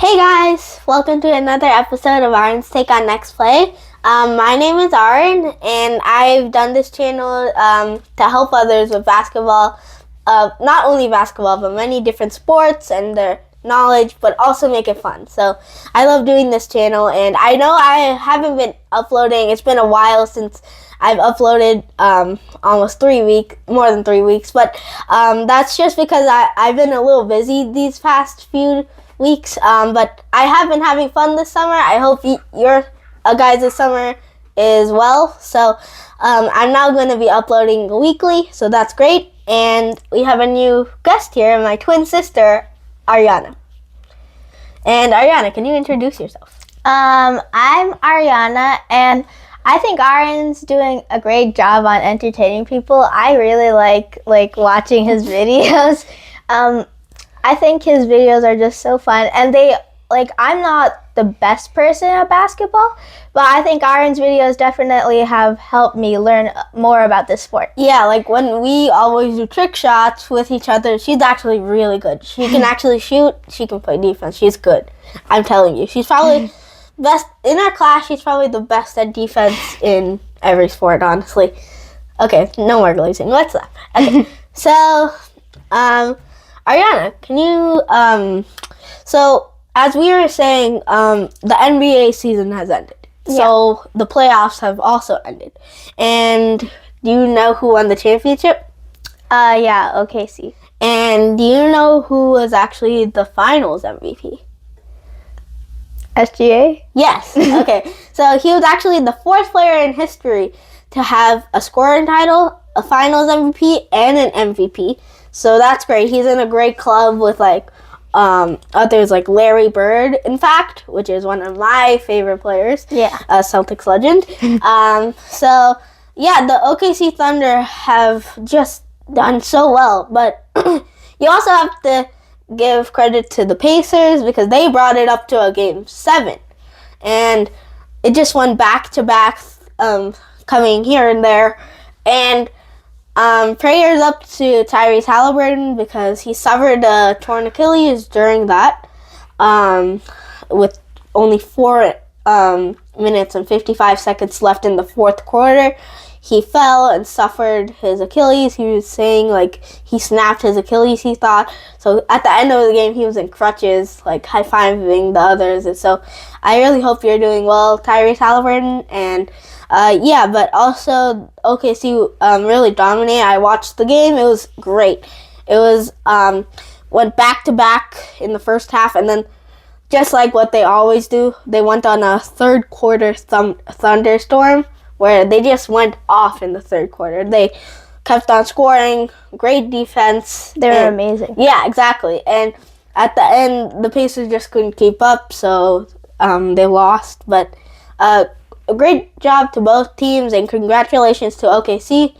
Hey guys, welcome to another episode of Aarin's Take on Next Play. My name is Aarin, and I've done this channel to help others with basketball. Not only basketball, but many different sports and their knowledge, but also make it fun. So I love doing this channel, and I know I haven't been uploading. It's been a while since I've uploaded almost more than 3 weeks, but that's just because I've been a little busy these past few weeks, but I have been having fun this summer. I hope your guys' summer is well. So I'm now going to be uploading weekly, so that's great. And we have a new guest here, my twin sister, Aryana. And Aryana, can you introduce yourself? I'm Aryana, and I think Aaron's doing a great job on entertaining people. I really like watching his videos. I think his videos are just so fun, and I'm not the best person at basketball, but I think Aaron's videos definitely have helped me learn more about this sport. Yeah, like when we always do trick shots with each other, she's actually really good. She can actually shoot, she can play defense. She's good. I'm telling you. She's probably best in our class. She's probably the best at defense in every sport, honestly. Okay, no more glazing. Let's laugh. Okay. So, Aryana, can you, so as we were saying, the NBA season has ended. Yeah. So the playoffs have also ended. And do you know who won the championship? Yeah, OKC. And do you know who was actually the finals MVP? SGA? Yes. Okay. So he was actually the fourth player in history to have a scoring title, a finals MVP, and an MVP. So that's great. He's in a great club with others like Larry Bird, in fact, which is one of my favorite players. Yeah. Celtics legend. So yeah, the OKC Thunder have just done so well, but you also have to give credit to the Pacers because they brought it up to a game 7, and it just went back to back, coming here and there, and prayers up to Tyrese Halliburton because he suffered a torn Achilles during that, with only 4 minutes and 55 seconds left in the fourth quarter. He fell and suffered his Achilles. He was saying he snapped his Achilles, he thought. So at the end of the game, he was in crutches, high-fiving the others. And so I really hope you're doing well, Tyrese Halliburton. And yeah, but also OKC really dominated. I watched the game. It was great. It was went back-to-back in the first half, and then just like what they always do, they went on a third quarter thunderstorm where they just went off in the third quarter. They kept on scoring, great defense. They were amazing. Yeah, exactly. And at the end, the Pacers just couldn't keep up, so they lost. But a great job to both teams, and congratulations to OKC.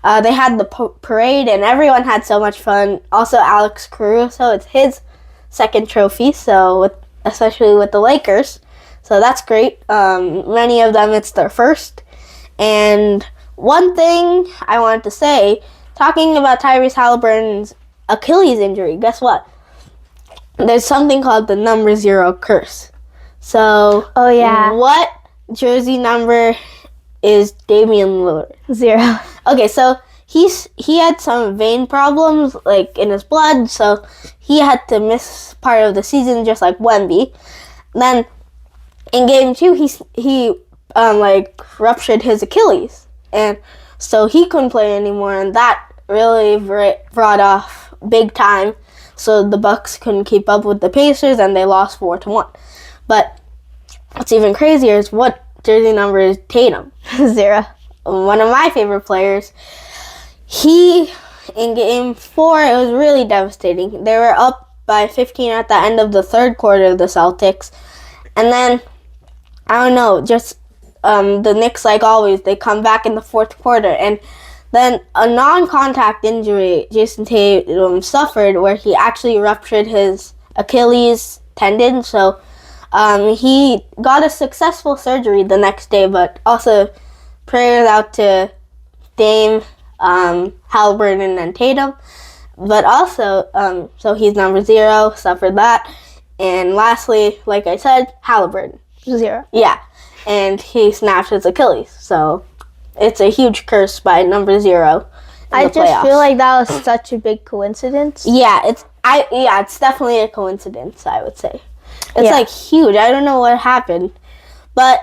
They had the parade, and everyone had so much fun. Also, Alex Caruso, it's his second trophy, so especially with the Lakers. So that's great. Many of them, it's their first. And one thing I wanted to say, talking about Tyrese Halliburton's Achilles injury, guess what? There's something called the number 0 curse. So, oh yeah, what jersey number is Damian Lillard? 0. Okay, so he had some vein problems in his blood, so he had to miss part of the season, just like Wemby. Then in game 2, he ruptured his Achilles, and so he couldn't play anymore, and that really brought off big time. So the Bucks couldn't keep up with the Pacers, and they lost 4-1. But what's even crazier is what jersey number is Tatum? 0. One of my favorite players. In game 4, it was really devastating. They were up by 15 at the end of the third quarter of the Celtics, and then I don't know, just the Knicks, like always, they come back in the fourth quarter, and then a non-contact injury Jason Tatum suffered where he actually ruptured his Achilles tendon. So he got a successful surgery the next day, but also prayers out to Dame, Halliburton, and Tatum. But also, so he's number 0, suffered that. And lastly, like I said, Halliburton. 0. Yeah, and he snapped his Achilles. So it's a huge curse by number 0. I just feel like that was such a big coincidence. Yeah, it's definitely a coincidence, I would say. It's like huge. I don't know what happened. But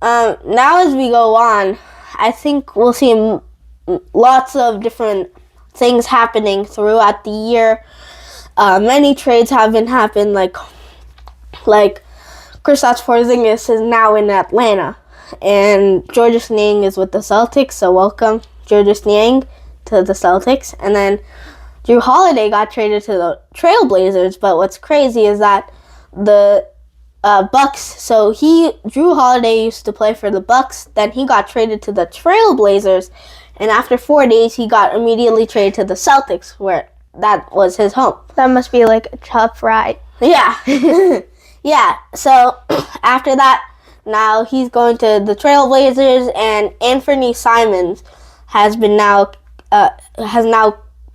now as we go on, I think we'll see lots of different things happening throughout the year. Many trades haven't happened, like Kristaps Porzingis is now in Atlanta, and Georges Niang is with the Celtics. So welcome, Georges Niang, to the Celtics. And then Drew Holiday got traded to the Trailblazers. But what's crazy is that the Bucks. So Drew Holiday used to play for the Bucks. Then he got traded to the Trailblazers, and after 4 days, he got immediately traded to the Celtics, where that was his home. That must be like a tough ride. Yeah. Yeah. So after that, now he's going to the Trailblazers, and Anthony Simons has now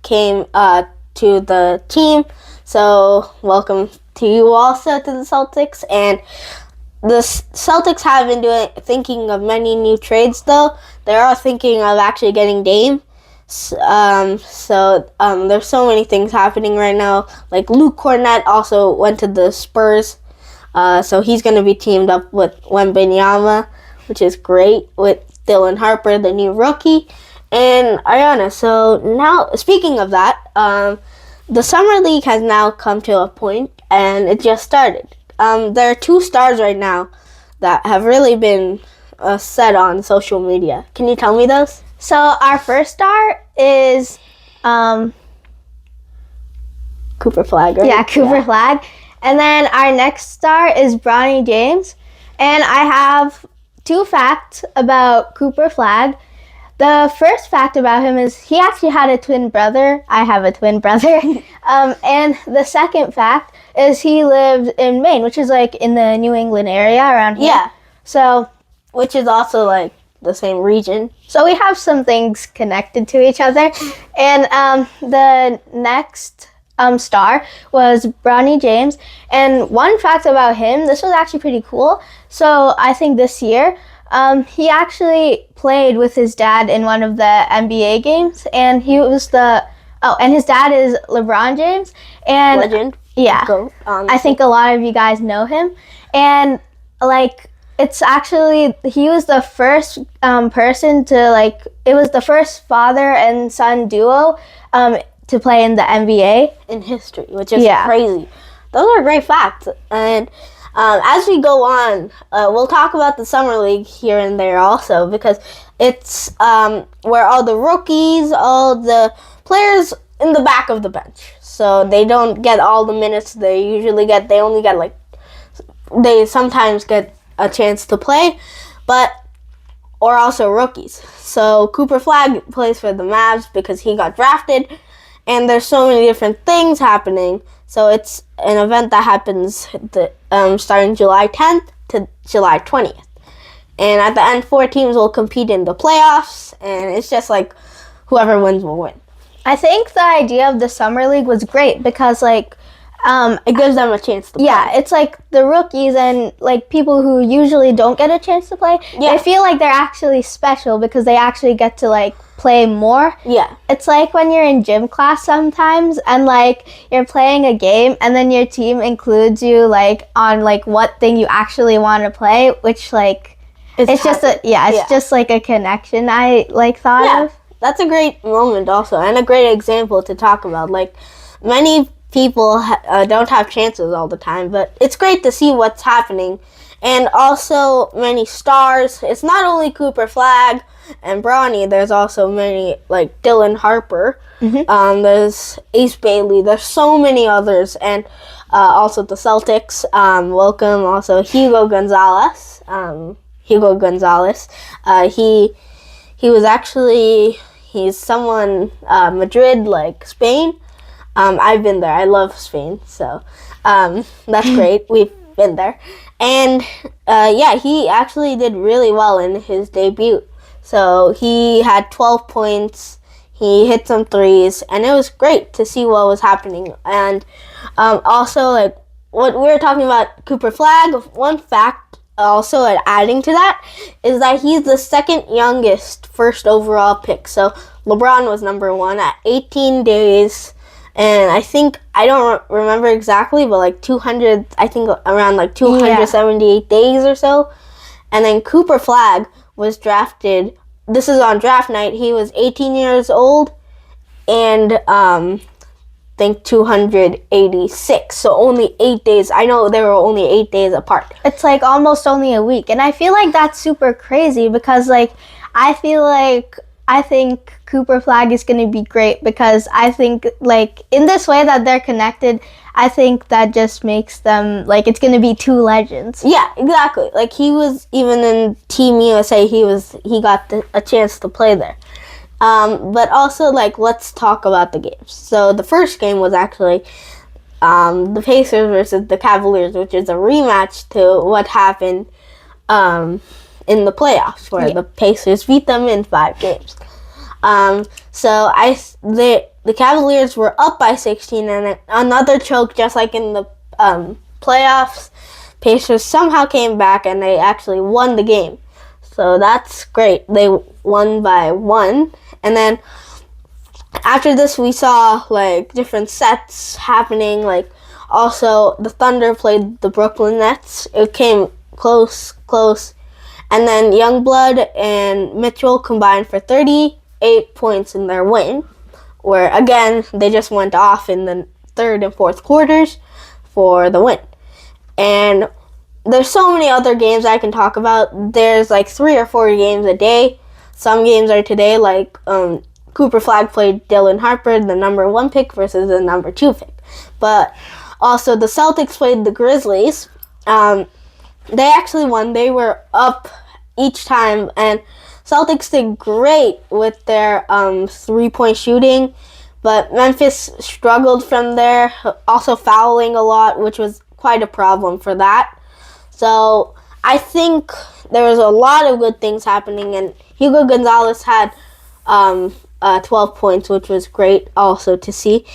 came to the team. So welcome to you also to the Celtics. And the Celtics have been thinking of many new trades, though. They are thinking of actually getting Dame. There's so many things happening right now. Like Luke Cornett also went to the Spurs. So he's going to be teamed up with Wembanyama, which is great, with Dylan Harper, the new rookie, and Aryana. So now, speaking of that, the Summer League has now come to a point, and it just started. There are 2 stars right now that have really been said on social media. Can you tell me those? So our first star is Cooper Flag, right? Yeah, Cooper Flag. And then our next star is Bronny James. And I have 2 facts about Cooper Flag. The first fact about him is he actually had a twin brother. I have a twin brother. And the second fact is he lived in Maine, which is like in the New England area around here. Yeah. So, which is also like the same region. So we have some things connected to each other. And the next star was Bronny James. And one fact about him, this was actually pretty cool. So I think this year, he actually played with his dad in one of the NBA games, and he was and his dad is LeBron James. And legend. Yeah. I think a lot of you guys know him. And it's actually, he was the first person to it was the first father and son duo to play in the NBA in history, which is crazy. Those are great facts. And as we go on, we'll talk about the Summer League here and there also, because it's where all the rookies, all the players in the back of the bench. So they don't get all the minutes they usually get. They only get they sometimes get a chance to play, or also rookies. So Cooper Flag plays for the Mavs because he got drafted, and there's so many different things happening. So it's an event that happens starting July 10th to July 20th. And at the end, 4 teams will compete in the playoffs, and it's just whoever wins will win. I think the idea of the Summer League was great because it gives them a chance to play. Yeah, it's the rookies and people who usually don't get a chance to play. Yeah. They feel like they're actually special because they actually get to play more. Yeah. It's like when you're in gym class sometimes and you're playing a game and then your team includes you on what thing you actually want to play, which it's just just a connection I thought of. That's a great moment also, and a great example to talk about. Many people don't have chances all the time, but it's great to see what's happening. And also many stars. It's not only Cooper Flag and Bronny. There's also many, Dylan Harper. Mm-hmm. There's Ace Bailey. There's so many others. And also the Celtics. Welcome also Hugo Gonzalez. He was actually, he's someone, Madrid, Spain. I've been there. I love Spain, so that's great. We've been there. And he actually did really well in his debut. So he had 12 points. He hit some threes, and it was great to see what was happening. And also, what we were talking about Cooper Flag, one fact also adding to that is that he's the second youngest first overall pick. So LeBron was number 1 at 18 days. And I don't remember exactly, but like 200, I think around like 278 days or so. And then Cooper Flag was drafted, this is on draft night, he was 18 years old and I think 286. So only 8 days. I know they were only 8 days apart. It's like almost only a week. And I feel like that's super crazy because like I think Cooper Flag is going to be great because I think like in this way that they're connected, I think that just makes them like it's going to be 2 legends. Yeah, exactly. Like he was even in Team USA, he got a chance to play there. But also like let's talk about the games. So the first game was actually the Pacers versus the Cavaliers, which is a rematch to what happened in the playoffs, where the Pacers beat them in 5 games. So the Cavaliers were up by 16, and another choke, just like in the playoffs. Pacers somehow came back, and they actually won the game. So that's great. They won by 1, and then after this, we saw like different sets happening. Like also, the Thunder played the Brooklyn Nets. It came close. And then Youngblood and Mitchell combined for 38 points in their win, where, again, they just went off in the third and fourth quarters for the win. And there's so many other games I can talk about. There's like 3 or 4 games a day. Some games are today, like Cooper Flag played Dylan Harper, the number 1 pick, versus the number 2 pick. But also the Celtics played the Grizzlies. They actually won. They were up each time, and Celtics did great with their 3-point shooting, but Memphis struggled from there, also fouling a lot, which was quite a problem for that. So I think there was a lot of good things happening, and Hugo Gonzalez had 12 points, which was great also to see.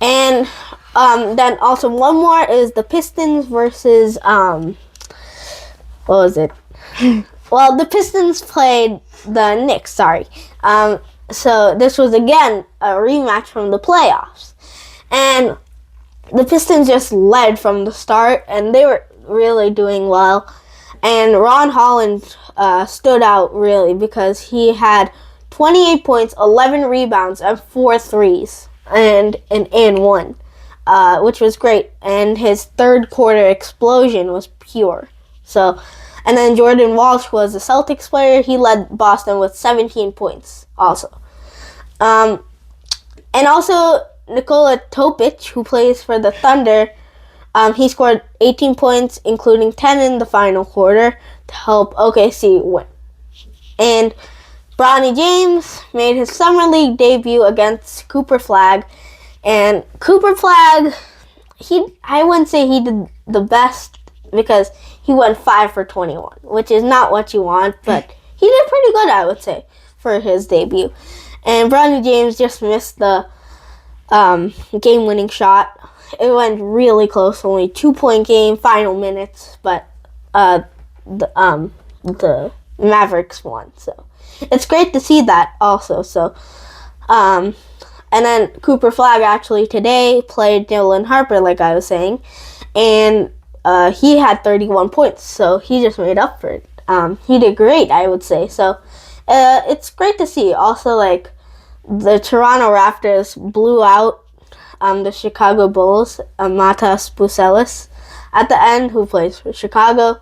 And then also one more is the Pistons versus what was it? Well, the Pistons played the Knicks, sorry. So this was, again, a rematch from the playoffs. And the Pistons just led from the start, and they were really doing well. And Ron Holland stood out, really, because he had 28 points, 11 rebounds, and 4 threes, and one, which was great. And his third quarter explosion was pure. So, and then Jordan Walsh was a Celtics player. He led Boston with 17 points also. And also Nikola Topic, who plays for the Thunder, he scored 18 points, including 10 in the final quarter, to help OKC win. And Bronny James made his Summer League debut against Cooper Flag. And Cooper Flag, I wouldn't say he did the best because he went 5 for 21, which is not what you want, but he did pretty good, I would say, for his debut. And Bronny James just missed the game-winning shot. It went really close, only 2-point game, final minutes, but the Mavericks won. So it's great to see that also. So, and then Cooper Flag actually today played Dylan Harper, like I was saying, and he had 31 points, so he just made up for it. He did great, I would say. So it's great to see. Also, like, the Toronto Raptors blew out the Chicago Bulls, Matas Bucelis, at the end, who plays for Chicago.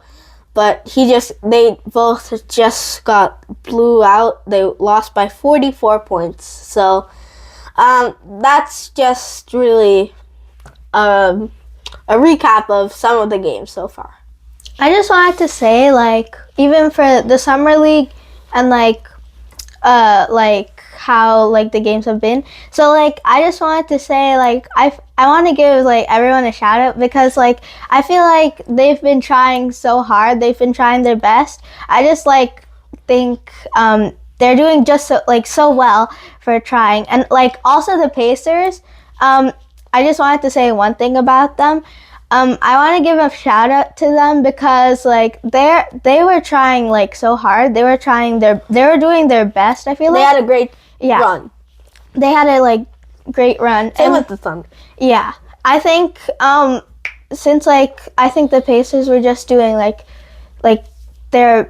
But they both just got blew out. They lost by 44 points. So that's just really a recap of some of the games so far. I just wanted to say, like, even for the Summer League and like how like the games have been. So like I just wanted to say, like, I want to give like everyone a shout out because like I feel like they've been trying so hard. They've been trying their best. I just like think they're doing just so well for trying. And like also the Pacers, I just wanted to say one thing about them. I want to give a shout out to them because like they were trying like so hard. They were doing their best. I feel They like had a great run. They had a like great run. Same with the Thunder. Yeah, I think since like I think the Pacers were just doing like they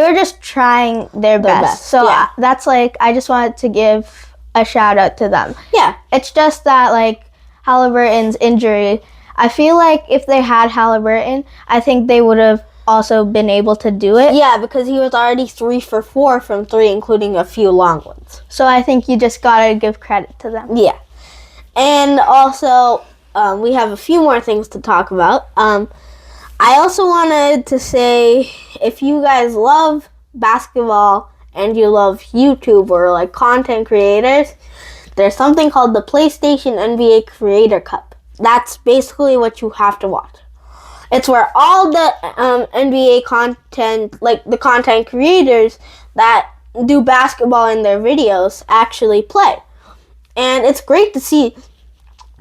were just trying their best. So yeah. that's like I just wanted to give a shout out to them. Yeah, It's just that like Halliburton's injury. I feel like if they had Halliburton, I think they would have also been able to do it. yeah, because he was already 3 for 4 from 3, including a few long ones. So I think you just gotta give credit to them. Yeah, and also we have a few more things to talk about. I also wanted to say, if you guys love basketball and you love YouTube or like content creators, there's something called the PlayStation NBA Creator Cup. That's basically what you have to watch. It's where all the NBA content, like the content creators that do basketball in their videos, actually play. And it's great to see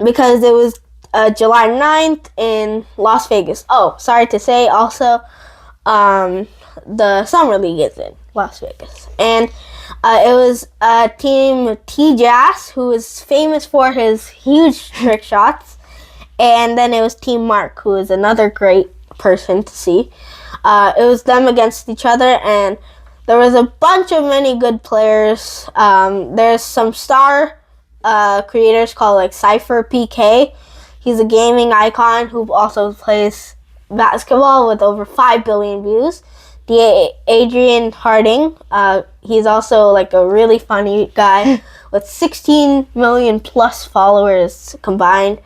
because it was July 9th in Las Vegas. Oh, sorry to say, also, the Summer League is in Las Vegas. And it was Team T-Jazz, who is famous for his huge trick shots. And then it was Team Mark, who is another great person to see. It was them against each other, and there was a bunch of many good players. There's some star creators called like Cypher PK. He's a gaming icon who also plays basketball with over 5 billion views. Adrian Harding, he's also like a really funny guy with 16 million plus followers combined.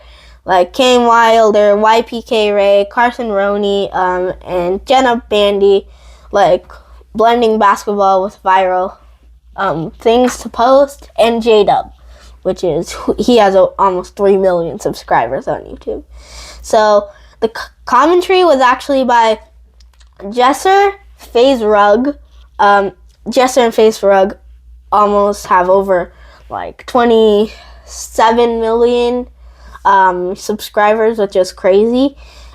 Like Kane Wilder, YPK Ray, Carson Roney, and Jenna Bandy, like blending basketball with viral things to post, and J-Dub, which is, he has almost 3 million subscribers on YouTube. So the commentary was actually by Jesser, FaZe Rug. Jesser and FaZe Rug almost have over like 27 million subscribers, which is crazy.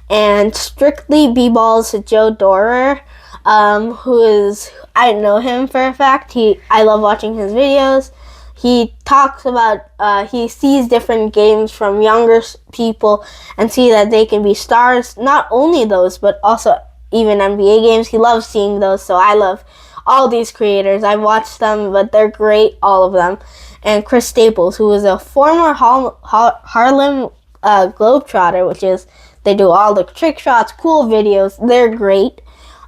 And Strictly B-Ball's Joe Dorer, who is, I know him for a fact. I love watching his videos. He talks about, he sees different games from younger people and see that they can be stars. Not only those, but also even NBA games. He loves seeing those, so I love all these creators. I watch them, but they're great, all of them. And Chris Staples, who is a former Harlem Globetrotter, which is, they do all the trick shots, cool videos. They're great,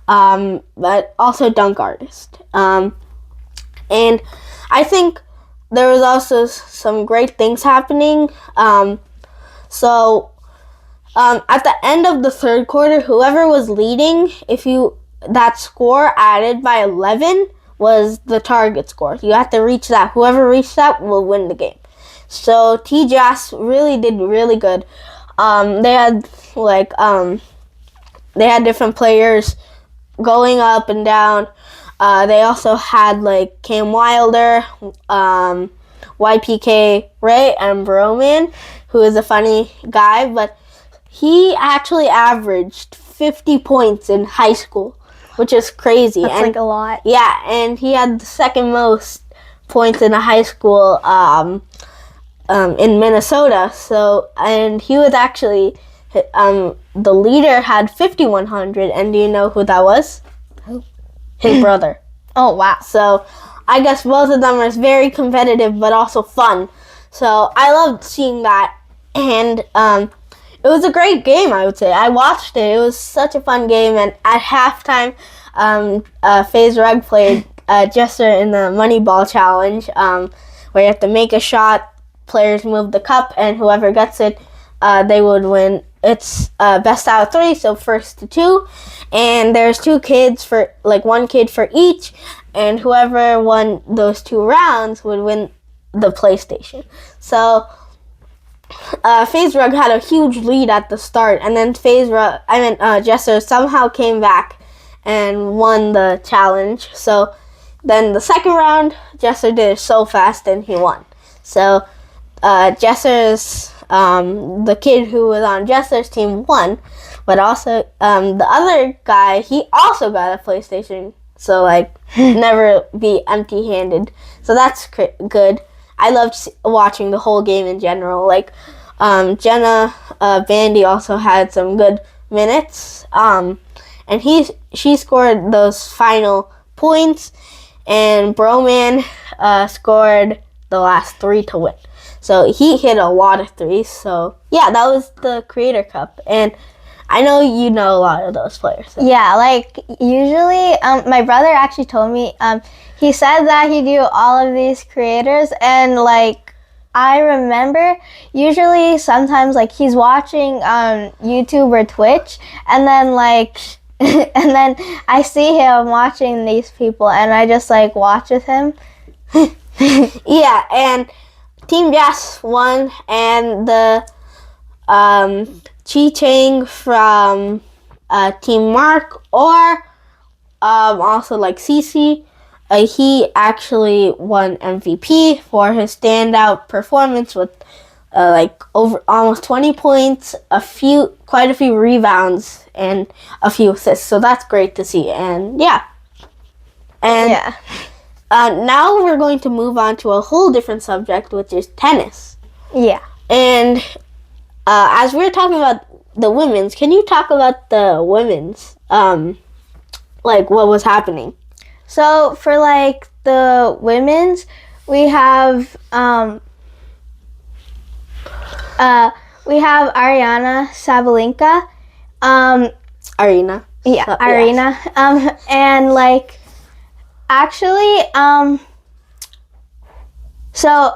but also dunk artist. And I think there was also some great things happening. So at the end of the third quarter, whoever was leading, that score added by 11 was the target score. You have to reach that. Whoever reached that will win the game. So T-Jazz really did really good. They had different players going up and down. They also had like Cam Wilder, YPK Ray, and Broman, who is a funny guy, but he actually averaged 50 points in high school, which is crazy. That's like a lot. Yeah, and he had the second most points in a high school in Minnesota. So, and he was actually the leader had 5,100, and do you know who that was? Who? His brother. Oh wow! So, I guess both of them are very competitive, but also fun. So I loved seeing that, and it was a great game, I would say. I watched it. It was such a fun game, and at halftime, FaZe Rug played Jesser in the Moneyball Challenge, where you have to make a shot, players move the cup, and whoever gets it, they would win. It's best out of 3, so first to 2, and there's 2 kids for, like 1 kid for each, and whoever won those 2 rounds would win the PlayStation. So FaZe Rug had a huge lead at the start, and then Jesser somehow came back and won the challenge. So then the second round, Jesser did it so fast and he won. So Jesser's the kid who was on Jessler's team won, but also the other guy, he also got a PlayStation. So like never be empty-handed. So that's good. I loved watching the whole game in general. Like Jenna Vandy also had some good minutes. And she scored those final points, and Broman scored the last 3 to win. So he hit a lot of threes. So yeah, that was the Creator Cup, and I know you know a lot of those players. So. Yeah, like usually, my brother actually told me, he said that he knew all of these creators, and like I remember usually sometimes like he's watching YouTube or Twitch, and then like and then I see him watching these people, and I just like watch with him. Yeah, and Team Jess won, and the Chi Chang from Team Mark, or also like Cece, he actually won MVP for his standout performance with like over almost 20 points, quite a few rebounds, and a few assists. So that's great to see. And yeah, and Yeah. Now we're going to move on to a whole different subject, which is tennis. Yeah. And as we're talking about the women's, can you talk about the women's, like what was happening? So for like the women's, we have Aryana Sabalenka, Aryana. yeah, So, Aryana, and like actually, so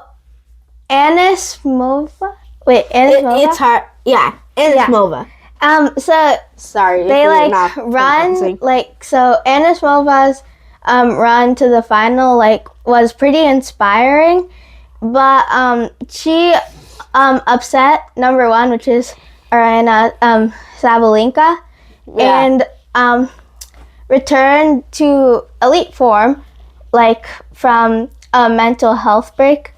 Anismova. Wait, Anismova. It's hard. Yeah, Anismova. So Sorry. they if we're like not run pronouncing. like so Anismova's run to the final like was pretty inspiring, but she upset number 1, which is Aryana Sabalenka, Yeah. and returned to elite form, like from a mental health break.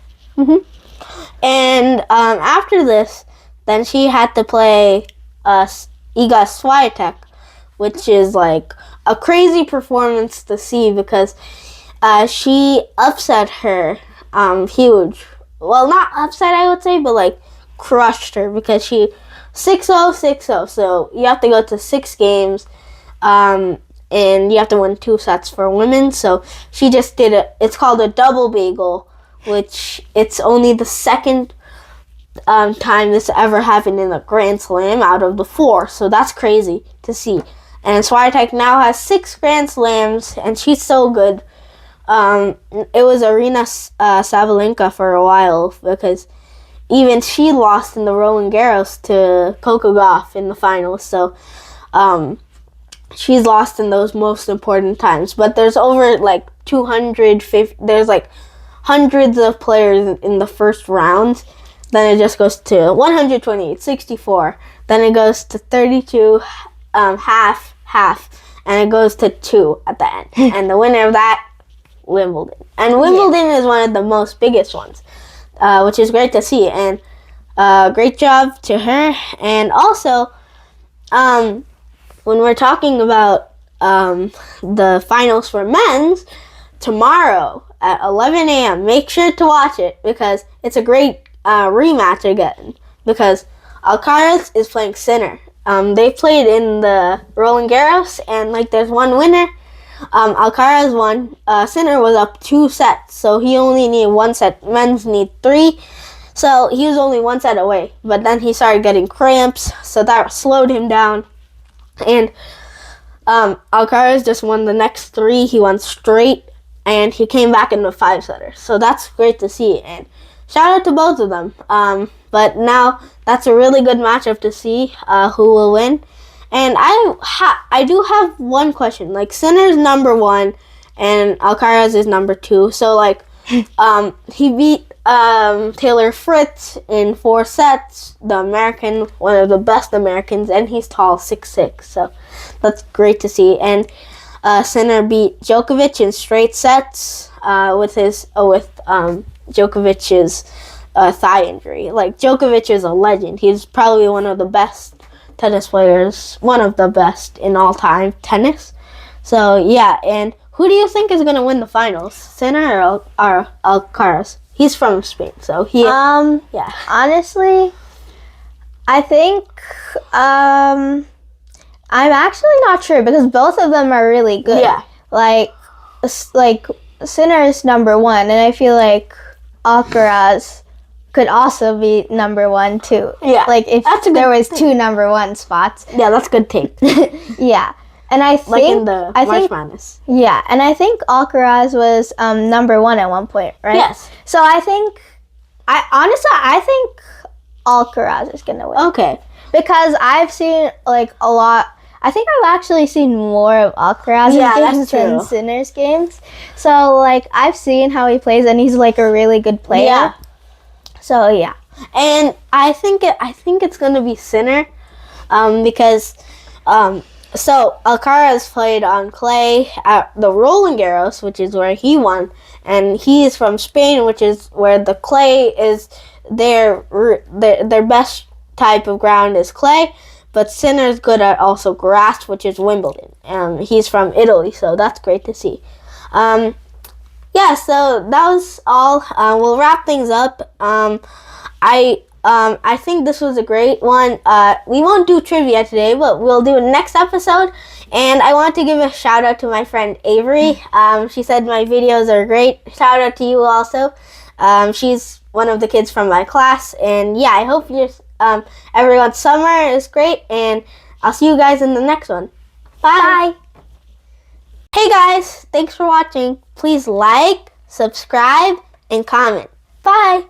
And after this, then she had to play Iga Swiatek, which is like a crazy performance to see because she upset her huge. Well, not upset, I would say, but like crushed her because she 6-0, 6-0. So you have to go to 6 games, and you have to win 2 sets for women. So she just did it's called a double bagel, which it's only the second time this ever happened in a Grand Slam out of the 4. So that's crazy to see. And Swiatek now has 6 Grand Slams, and she's so good. It was Aryna Sabalenka for a while because even she lost in the Roland Garros to Coco Gauff in the finals. So she's lost in those most important times. But there's over like 250. There's like hundreds of players in the first round. Then it just goes to 128, 64. Then it goes to 32, half, and it goes to 2 at the end. And the winner of that, Wimbledon. And Wimbledon is one of the most biggest ones, which is great to see. And great job to her. And also, when we're talking about the finals for men's, tomorrow at 11 a.m., make sure to watch it because it's a great rematch again because Alcaraz is playing Sinner. They played in the Roland Garros, and like there's one winner. Alcaraz won. Sinner was up 2 sets, so he only needed 1 set. Men's need 3, so he was only 1 set away. But then he started getting cramps, so that slowed him down. And Alcaraz just won the next 3. He won straight, and he came back in the 5-setter. So that's great to see. And shout out to both of them. But now that's a really good matchup to see who will win. And I do have one question. Like, Sinner's number 1 and Alcaraz is number 2. So, like, he beat Taylor Fritz in 4 sets, the American, one of the best Americans, and he's tall, 6'6". So that's great to see. And Sinner beat Djokovic in straight sets with Djokovic's a thigh injury. Like, Djokovic is a legend. He's probably one of the best tennis players, one of the best in all time tennis. So yeah, and who do you think is gonna win the finals, Sinner or Alcaraz? He's from Spain, so he. Yeah. Honestly, I think I'm actually not sure because both of them are really good. Yeah. Like Sinner is number one, and I feel like Alcaraz could also be number one too. Yeah. Like if there was two number one spots. Yeah, that's a good take. Yeah. And I think like in the March Madness. Yeah, and I think Alcaraz was number one at one point, right? Yes. So I think I think Alcaraz is gonna win. Okay. Because I've seen like a lot. I think I've actually seen more of Alcaraz's games than Sinner's games. So like I've seen how he plays, and he's like a really good player. Yeah. So yeah. And I think it's gonna be Sinner, because so Alcaraz played on clay at the Roland Garros, which is where he won, and he is from Spain, which is where the clay is their best type of ground is clay. But Sinner's good at also grass, which is Wimbledon. He's from Italy, so that's great to see. Yeah, so that was all. We'll wrap things up. I think this was a great one. We won't do trivia today, but we'll do it next episode. And I want to give a shout out to my friend Avery. She said my videos are great. Shout out to you also. She's one of the kids from my class. And yeah, I hope everyone's summer is great. And I'll see you guys in the next one. Bye. Hey guys, thanks for watching. Please like, subscribe, and comment. Bye.